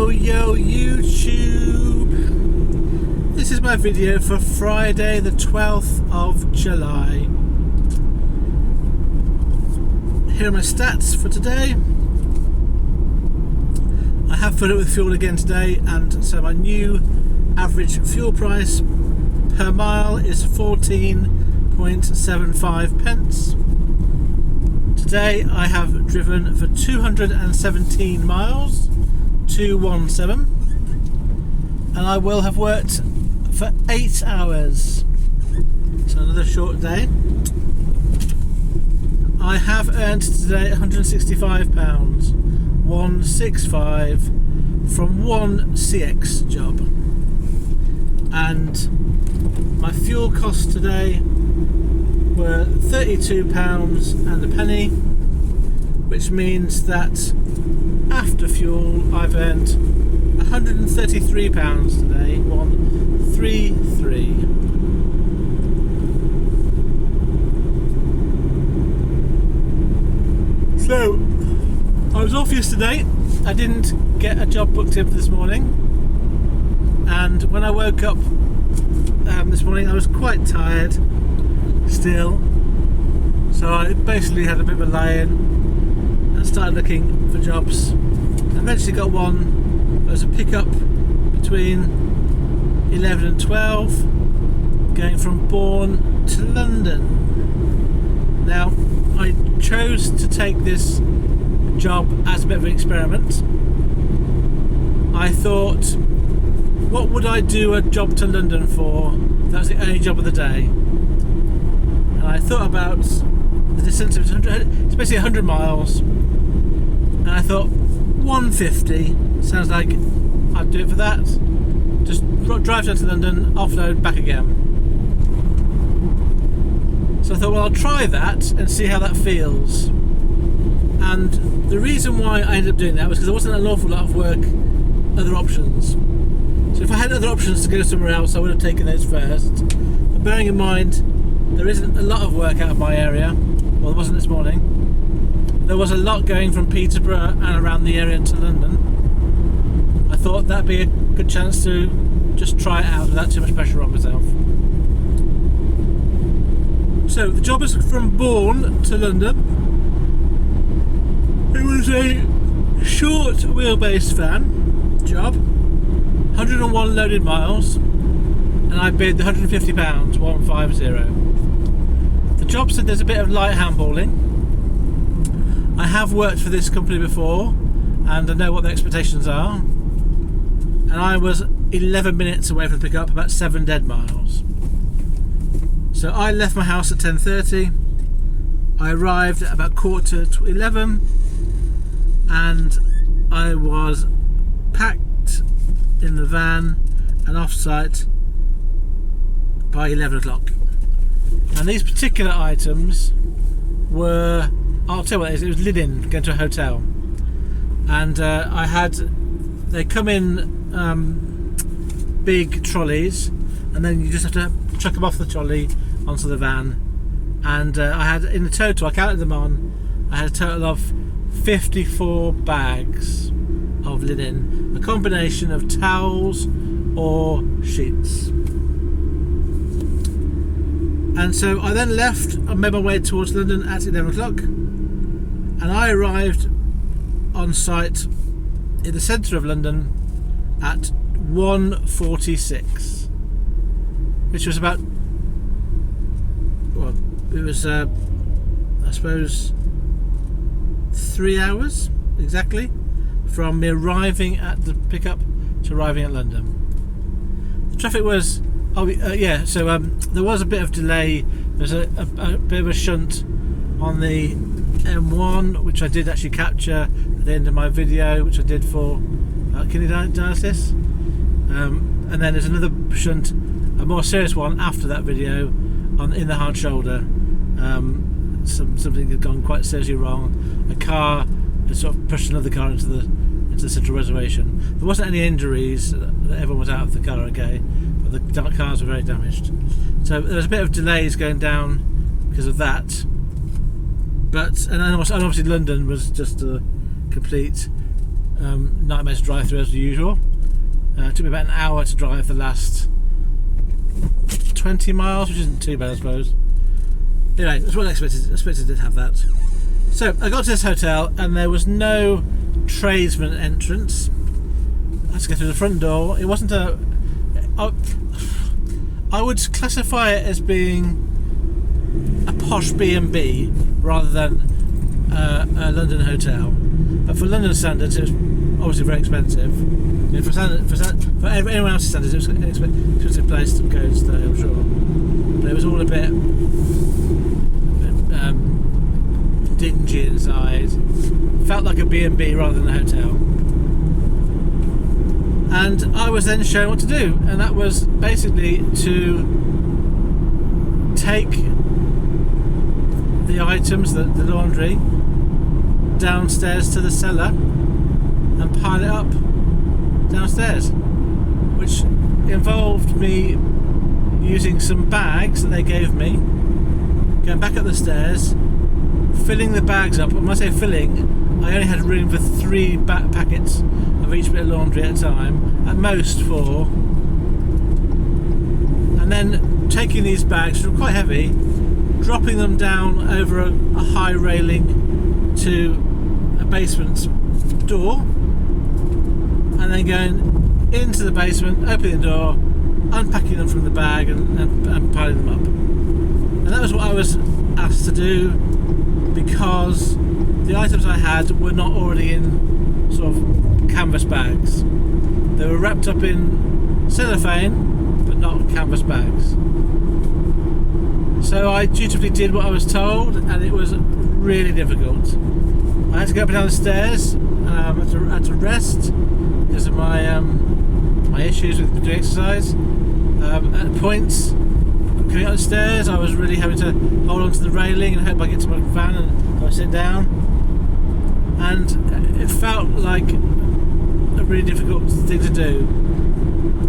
Yo YouTube! This is my video for Friday the 12th of July. Here are my stats for today. I have filled it with fuel again today, and so my new average fuel price per mile is 14.75 pence. Today I have driven for 217 miles, 217, and I will have worked for 8 hours. So another short day. I have earned today £165, 165 from one CX job, and my fuel costs today were £32 and a penny, which means that after fuel I've earned £133 today, 133. So I was off yesterday. I didn't get a job booked in for this morning, and when I woke up this morning I was quite tired still, so I basically had a bit of a lie-in and started looking for jobs. I eventually got one. There was a pickup between 11 and 12 going from Bourne to London. Now I chose to take this job as a bit of an experiment. I thought, what would I do a job to London for? That was the only job of the day. And I thought about the distance. It's basically 100 miles, and I thought 150 sounds like I'd do it for that. Just drive down to London, offload, back again. So I thought, well, I'll try that and see how that feels. And the reason why I ended up doing that was because there wasn't an awful lot of work, other options. So if I had other options to go somewhere else, I would have taken those first. But bearing in mind, there isn't a lot of work out of my area. Well, there wasn't this morning. There was a lot going from Peterborough and around the area to London. I thought that'd be a good chance to just try it out without too much pressure on myself. So the job is from Bourne to London. It was a short wheelbase van job, 101 loaded miles, and I bid the £150, 150. The job said there's a bit of light handballing. I have worked for this company before, and I know what their expectations are. And I was 11 minutes away from the pickup, about 7 dead miles. So I left my house at 10:30. I arrived at about 11:15, and I was packed in the van and off site by 11 o'clock. And these particular items were, I'll tell you what it is, it was linen going to a hotel. And they come in big trolleys, and then you just have to chuck them off the trolley onto the van. And I had, in the total, I counted them on, I had a total of 54 bags of linen, a combination of towels or sheets. And so I then left and made my way towards London at 11 o'clock, and I arrived on site in the centre of London at 1:46, which was about, well, it was I suppose 3 hours exactly from me arriving at the pickup to arriving at London. The traffic was, there was a bit of delay. There's a bit of a shunt on the M1, which I did actually capture at the end of my video, which I did for kidney dialysis. And then there's another shunt, a more serious one after that video, in the hard shoulder. Something had gone quite seriously wrong. A car had sort of pushed another car into the central reservation. There wasn't any injuries. Everyone was out of the car okay, but the cars were very damaged. So there was a bit of delays going down because of that. And obviously London was just a complete nightmare to drive through as usual. It took me about an hour to drive the last 20 miles, which isn't too bad, I suppose. Anyway, that's what I expected. I expected to have that. So I got to this hotel and there was no tradesman entrance. I had to go through the front door. It wasn't a... I would classify it as being a posh B&B rather than a London hotel. But for London standards, it was obviously very expensive. You know, for anyone else's standards, it was an expensive place to go and stay, I'm sure. But it was all a bit dingy inside. Felt like a B&B rather than a hotel. And I was then shown what to do, and that was basically to take the items, the laundry, downstairs to the cellar and pile it up downstairs, which involved me using some bags that they gave me, going back up the stairs, filling the bags up. When I say filling, I only had room for 3 packets of each bit of laundry at a time, at most 4, and then taking these bags, which were quite heavy, dropping them down over a high railing to a basement door, and then going into the basement, opening the door, unpacking them from the bag and piling them up. And that was what I was asked to do, because the items I had were not already in sort of canvas bags. They were wrapped up in cellophane, but not canvas bags. So I dutifully did what I was told, and it was really difficult. I had to go up and down the stairs. I had to rest because of my issues with doing exercise. At points, coming up the stairs, I was really having to hold on to the railing and hope I get to my van and I sit down. And it felt like a really difficult thing to do.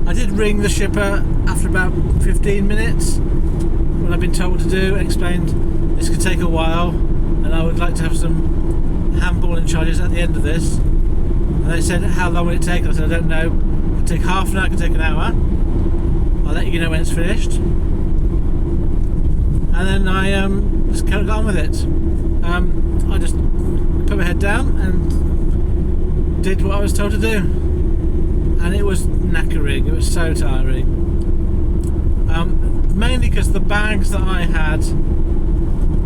I did ring the shipper after about 15 minutes when I'd been told what to do, and explained this could take a while and I would like to have some handballing charges at the end of this. And they said, how long will it take? I said, I don't know. It could take half an hour, it could take an hour. I'll let you know when it's finished. And then I just got on with it. I just put my head down and did what I was told to do. And it was knackering, it was so tiring. Mainly because the bags that I had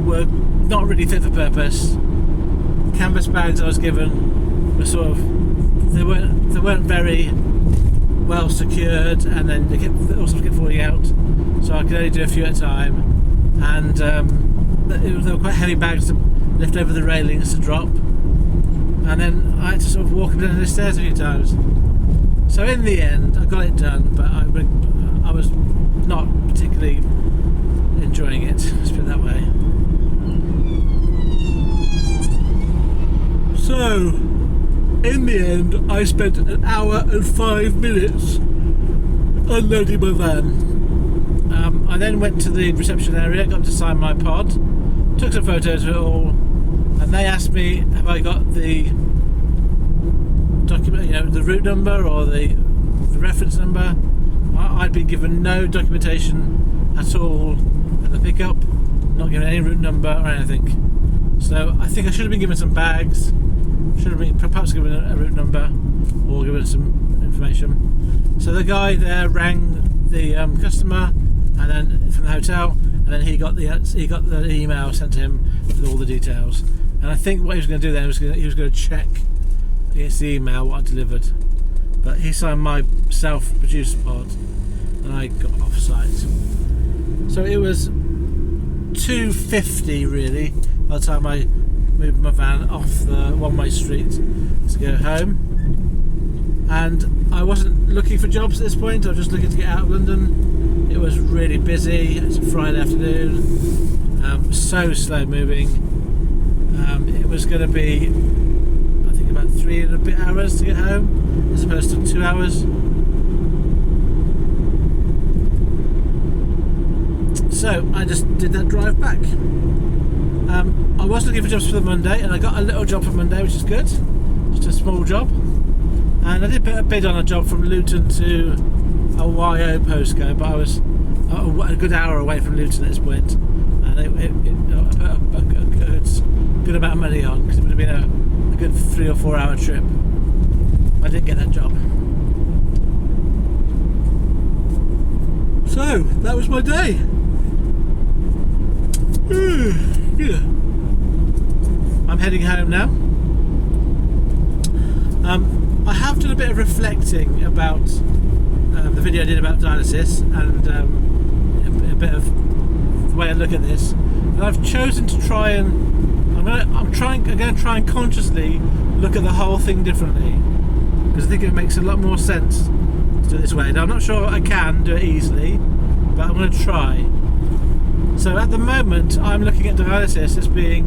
were not really fit for purpose. Canvas bags I was given were sort of, they weren't very well secured, and then they also kept falling out, so I could only do a few at a time. And they were quite heavy bags to lift over the railings to drop, and then I had to sort of walk up and down the stairs a few times. So in the end, I got it done, but I was not particularly enjoying it, let's put it that way. So, in the end, I spent an hour and 5 minutes unloading my van. I then went to the reception area, got to sign my pod, took some photos of it all, and they asked me, have I got the document, you know, the route number or the reference number. I'd been given no documentation at all at the pickup, not given any route number or anything. So I think I should have been given some bags, should have been perhaps given a route number or given some information. So the guy there rang the customer, and then from the hotel, and then he got the email sent to him with all the details. And I think what he was going to do then was he was going to check against the email what I delivered. But he signed my self-produced pod, and I got off site. So it was 2:50 really by the time I moved my van off the one-way street to go home. And I wasn't looking for jobs at this point, I was just looking to get out of London. It was really busy, it's a Friday afternoon, so slow moving. It was going to be, I think, about 3 and a bit hours to get home, as opposed to 2 hours. So I just did that drive back. I was looking for jobs for the Monday, and I got a little job for Monday, which is good. Just a small job. And I did put a bid on a job from Luton to a YO postcode, but I was a good hour away from Luton at this point, and I put a good amount of money on because it would have been a good 3 or 4 hour trip. I didn't get that job. So that was my day. Yeah. I'm heading home now. I have done a bit of reflecting about the video I did about dialysis and a bit of the way I look at this, and I've chosen to try and I'm going to try and consciously look at the whole thing differently, because I think it makes a lot more sense to do it this way. Now I'm not sure I can do it easily, but I'm going to try. So at the moment I'm looking at dialysis as being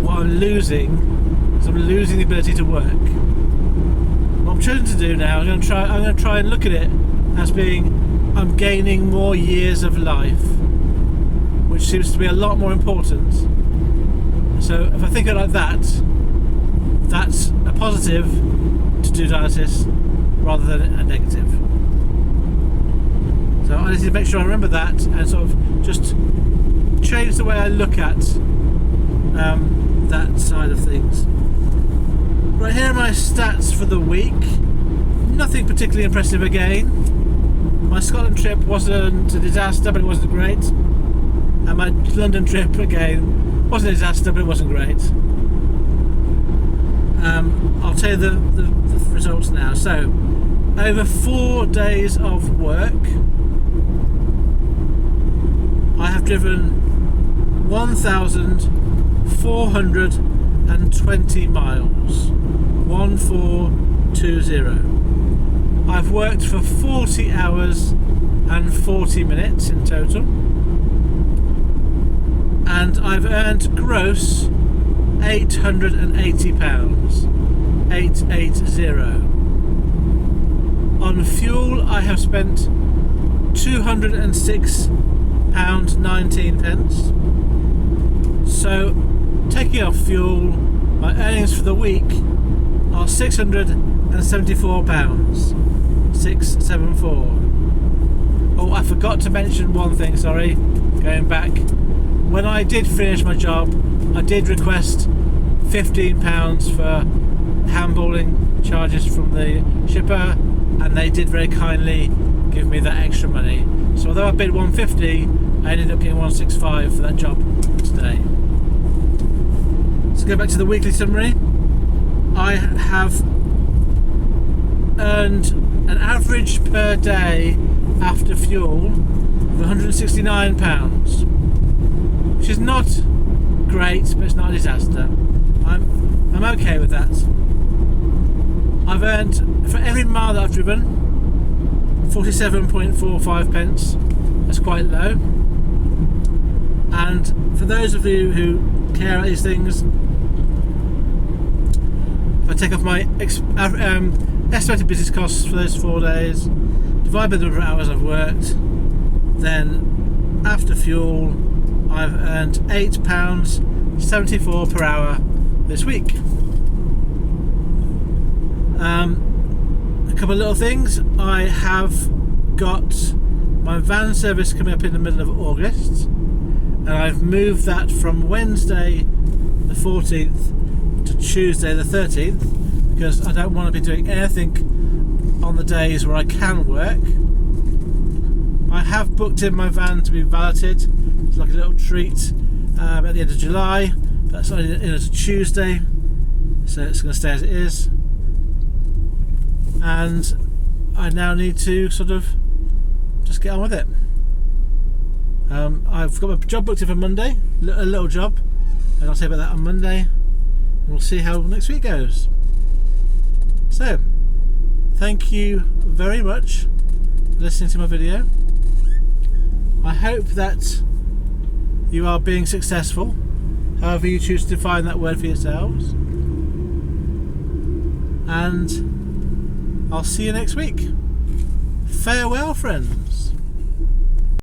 what I'm losing, because I'm losing the ability to work. What I'm choosing to do now, I'm going to try and look at it as being I'm gaining more years of life, which seems to be a lot more important. So if I think of it like that, that's a positive to do dialysis rather than a negative. So I need to make sure I remember that and sort of just change the way I look at that side of things. Right, here are my stats for the week. Nothing particularly impressive again. My Scotland trip wasn't a disaster, but it wasn't great. And my London trip, again, wasn't a disaster, but it wasn't great. I'll tell you the results now. So, over 4 days of work, I have driven 1,420 miles. 1420. I've worked for 40 hours and 40 minutes in total, and I've earned gross £880. 880. On fuel I have spent £206.19. So taking off fuel, my earnings for the week are £674. 674. Oh, I forgot to mention one thing, sorry, going back. When I did finish my job, I did request £15 for handballing charges from the shipper, and they did very kindly give me that extra money. So although I bid £150, I ended up getting £165 for that job today. So go back to the weekly summary. I have earned an average per day after fuel of £169, which is not great, but it's not a disaster. I'm okay with that. I've earned, for every mile that I've driven, 47.45 pence. That's quite low. And for those of you who care about these things, if I take off my estimated business costs for those 4 days, divide by the number of hours I've worked, then after fuel I've earned £8.74 per hour this week. A couple of little things. I have got my van service coming up in the middle of August, and I've moved that from Wednesday the 14th to Tuesday the 13th, because I don't want to be doing anything on the days where I can work. I have booked in my van to be valeted. It's like a little treat at the end of July. That's only in as a Tuesday, so it's going to stay as it is. And I now need to sort of just get on with it. I've got my job booked in for Monday, a little job, and I'll say about that on Monday, and we'll see how next week goes. So, thank you very much for listening to my video. I hope that you are being successful, however you choose to define that word for yourselves. And I'll see you next week. Farewell, friends.